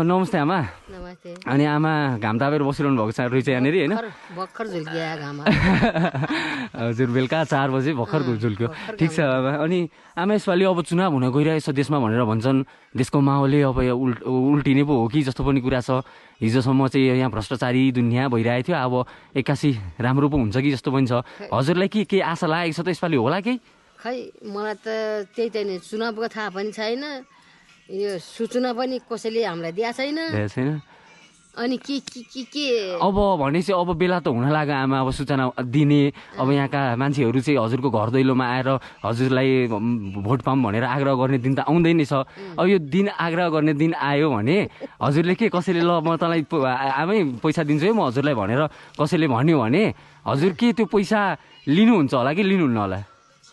नमस्ते आमा। नमस्ते। अनि आमा घाम तापेर बसिरहनु भएको छ रहेछ यहाँनिर होइन? भर्खर झुल्किया घाम। हजुर बेलुका 4 बजे भर्खर झुल्क्यो। ठिक छ आमा। अनि आमा यसपालि अब चुनाव हुन गइरहेछ देशमा भनेर भन्छन्। देशको माहौलले अब उल्टिने पो हो कि जस्तो पनि कुरा छ। हिजोसम्म चाहिँ यहाँ भ्रष्टाचारी दुनियाँ भइरहेको थियो, अब एक्कासी राम्रो पो हुन्छ कि जस्तो पनि छ। हजुरलाई के आशा लागेको छ त यसपालि होला केही? खै मलाई त त्यही त नि, चुनावको थाहा पनि छैन, यो सूचना पनि कसैले हामीलाई दिएको छैन। अनि के अब भनेपछि अब बेला त हुन लाग्यो आमा, अब सूचना दिने। अब यहाँका मान्छेहरू चाहिँ हजुरको घर दैलोमा आएर हजुरलाई भोट पाऊँ भनेर आग्रह गर्ने दिन त आउँदै नै छ। अब यो दिन आग्रह गर्ने दिन आयो भने हजुरले के कसैले ल म तँलाई आमै पैसा दिन्छु है म हजुरलाई भनेर कसैले भन्यो भने हजुर के त्यो पैसा लिनुहुन्छ होला कि लिनुहुन्न होला?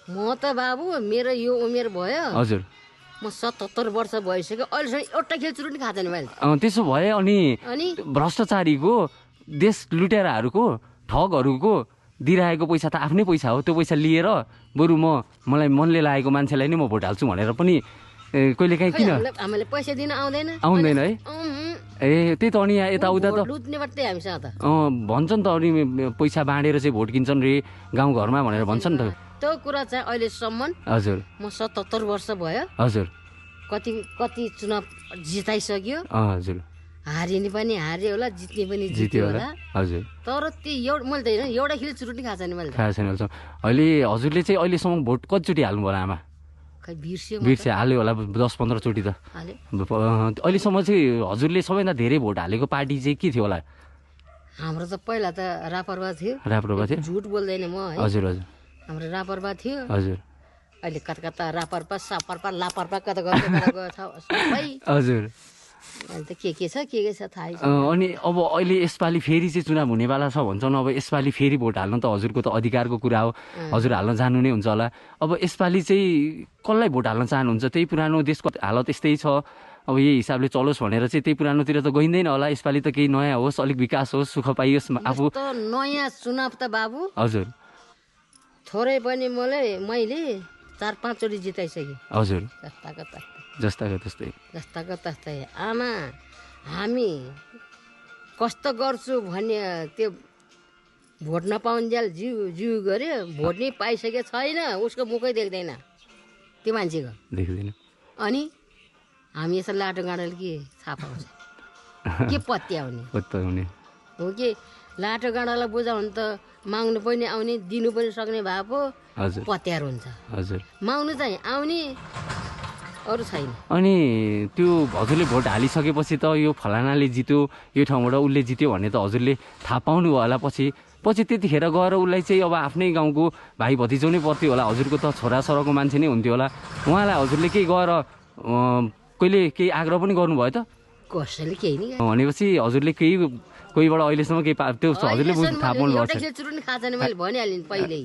म त बाबु मेरो यो उमेर भयो, हजुर म 77 वर्ष भइसक्यो, अहिलेसम्म एउटा खेल चुरुट खाएको छैन मैले। त्यसो भए अनि भ्रष्टाचारीको, देश लुटेराहरूको, ठगहरूको दिइरहेको पैसा त आफ्नै पैसा हो। त्यो पैसा लिएर बरु मलाई मनले लागेको मान्छेलाई नै म भोट हाल्छु भनेर पनि कहिलेकाहीँ किन हामीले पैसा दिन आउँदैन है? ए त्यही त। अनि यहाँ यताउता त लुट्ने बाटै हामीसँग त भन्छन् त, अनि पैसा बाँडेर चाहिँ भोट किन्छन् रे गाउँघरमा भनेर भन्छन् त। त्यो कुरा चाहिँ अहिलेसम्म हजुर म 77 वर्ष भयो, हजुर कति चुनाव जिताइसक्यो। हजुर हारिने पनि हार्यो होला, जित्ने पनि जित्यो होला। हजुर तर त्यो मैले त होइन एउटा खेल चुरुटी खाएको छैन मैले। थाहा छैन अहिले हजुरले चाहिँ अहिलेसम्म भोट कतिचोटि हाल्नु होला आमा? खै बिर्स्यो हाल्यो होला 10-15 चोटि त। अहिलेसम्म चाहिँ हजुरले सबैभन्दा धेरै भोट हालेको पार्टी चाहिँ के थियो होला? हाम्रो त पहिला त रापरपा थियो। रापरपा थियो? झुट बोल्दैन म है। हजुर हजुर हाम्रो रापरपा थियो। हजुर अहिले कता रापरपा सापरपा लापरपा कता गयो सबै। हजुर अहिले त के छ थाहै छैन। अनि अब अहिले यसपालि फेरि चाहिँ चुनाव हुनेवाला छ भन्छन्। अब यसपालि फेरि भोट हाल्न त हजुरको त अधिकारको कुरा हो, हजुर हाल्न जानु नै हुन्छ होला। अब यसपालि चाहिँ कसलाई भोट हाल्न चाहनुहुन्छ? त्यही पुरानो देशको हालत यस्तै छ, अब यही हिसाबले चलोस् भनेर चाहिँ त्यही पुरानोतिर त गइँदैन होला। यसपालि त केही नयाँ होस्, अलिक विकास होस्, सुख पाइयोस् आफू। नयाँ चुनाव त बाबु हजुर थोरै पनि मैले 4-5 चोटि जिताइसकेँ। हजुर जस्ताको तस्तै। आमा हामी कस्तो गर्छु भन्ने त्यो भोट नपाउन्जेल जिउ गऱ्यो, भोट नै पाइसके छैन, उसको मुखै देख्दैन त्यो मान्छेको देख्दैन। अनि हामी यसो लाटो गाँडाले के थाहा पाउँछ? के पत्याउने हो कि लाटो गाँडालाई बुझाउनु त माग्नु पनि आउने, दिनु पनि सक्ने भए पो पत्यार हुन्छ। हजुर माग्नु चाहिँ आउने, अरू छैन। अनि त्यो हजुरले भोट हालिसकेपछि त यो फलानाले जित्यो, यो ठाउँबाट उसले जित्यो भन्ने त हजुरले थाहा पाउनु होला। पछि त्यतिखेर गएर उसलाई चाहिँ अब आफ्नै गाउँको भाइ भतिजो नै पर्थ्यो होला, हजुरको त छोराछोराको मान्छे नै हुन्थ्यो होला। उहाँलाई हजुरले केही गएर कहिले केही आग्रह पनि गर्नुभयो त? कसैले केही नि भनेपछि हजुरले कोहीबाट अहिलेसम्म केही त्यो हजुरले थाहा पाउनु भएको छ?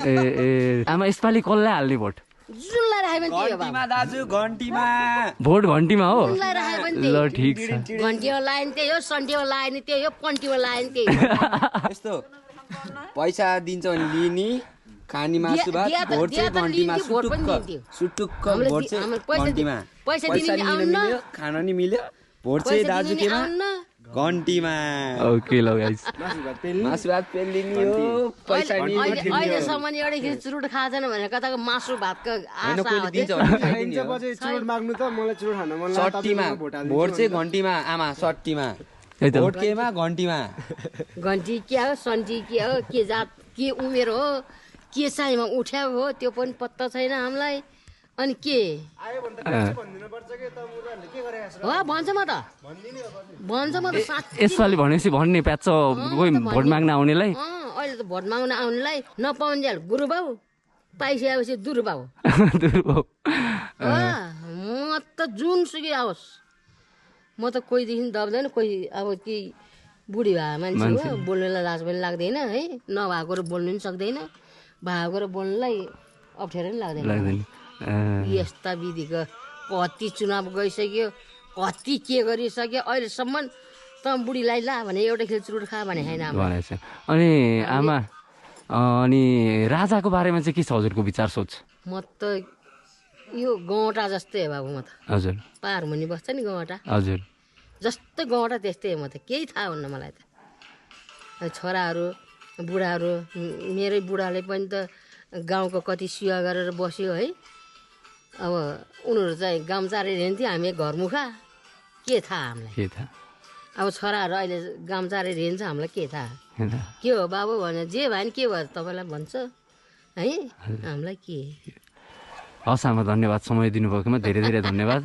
ए आमा यसपालि कसलाई हाल्ने भोट? भोट घन्टीमा हो? ल ठिक छ। घन्टीमा लाइन त्यही हो, सन्टीमा लाइन त्यही हो, पन्टीमा लाइन त्यही हो। यस्तो पैसा दिन्छ भने लिने, खानी मासु भात, भोट चाहिँ घन्टीमा सुटुक्क भोट चाहिँ घन्टीमा। पैसा मिल्यो, खाना नि मिल्यो, भोट चाहिँ दाजु केमा? घन्टीमा। ओके ल गाइस, मासु भात पेलिनी हो, पैसा नि अहिलेसम्म एउटै खेल चुरुट खाएको छैन भनेर कताको मासु भातको आशा हो। चुरुट माग्नु त मलाई चुरुट खान मन लाग्छ। सट्टीमा भोट चाहिँ घन्टीमा आमा, सट्टीमा भोट केमा? घन्टीमा। घन्टी के हो, सन्टी के हो, के जात के उमेर हो, के चाहिँमा उठ्याएको हो त्यो पनि पत्ता छैन हामीलाई। अनि के भन्छ म त यसपालि भनेपछि भन्ने प्याच भोट माग्न आउनेलाई। अहिले त भोट माग्न आउनेलाई नपाउन्जेल गुरुबाउ, पाइसकेपछि दुर्बाउ। म त जुनसुकै आओस्, म त कोहीदेखि दब्दैन, कोही अब के बुढी भए मान्छे हो, बोल्नुलाई लाज पनि लाग्दैन है, नभएको बोल्नु पनि सक्दैन, भएको बोल्नुलाई अप्ठ्यारो पनि लाग्दैन। यस्ता विधिको कति चुनाव गइसक्यो, कति के गरिसक्यो, अहिलेसम्म त बुढीलाई ला भने एउटा खेल चुरुट खा भने छैन। अनि आमा अनि राजाको बारेमा चाहिँ के छ हजुरको विचार सोच? म त यो गौँटा जस्तै हो बाबु, म त हजुर पार मुनि बस्छ नि गौँटा, हजुर जस्तो गौँडा त्यस्तै हो। म त केही थाहा हुन्न मलाई त। छोराहरू बुढाहरू मेरै बुढाले पनि त गाउँको कति सेवा गरेर बस्यो है। अब उनीहरू चाहिँ गाम्चारे हिँड्थ्यो, हामी घरमुखा, के थाहा हामीलाई। के थाहा। अब छोराहरू अहिले गाम्चारे हिँड्छ, हामीलाई के थाहा। के हो बाबु भने जे भयो नि के भयो तपाईँलाई भन्छ है, हामीलाई के। हस् आमा, धन्यवाद समय दिनुभएकोमा धेरै धेरै धन्यवाद।